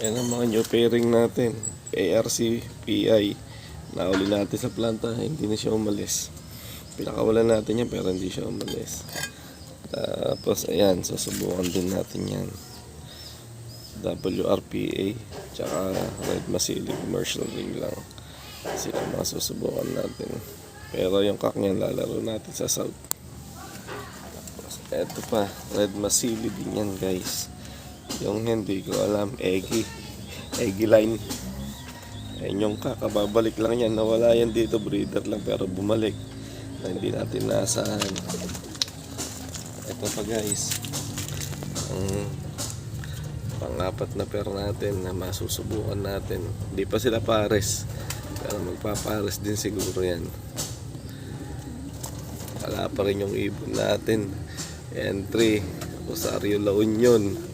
Yan ang mga new pairing natin. ARC, PI. Nauli natin sa planta, hindi na siya umalis. Pinakawalan natin yan pero hindi siya umalis. Tapos ayan, susubukan din natin yan. WRPA tsaka Red Masili commercial ring lang. Sila mga susubukan natin. Pero yung kak niyan lalaro natin sa South. Tapos eto pa, Red Masili din yan guys. Yung hindi ko alam, Eggy line. Ayun yung kakababalik lang yan. Nawala yan dito, breeder lang pero bumalik na hindi natin naasahan. Ito pa guys, ang pang-apat na pair natin na masusubukan natin. Hindi pa sila pares pero magpapares din siguro yan. Wala pa rin yung ibon natin. Entry Rosario La Union.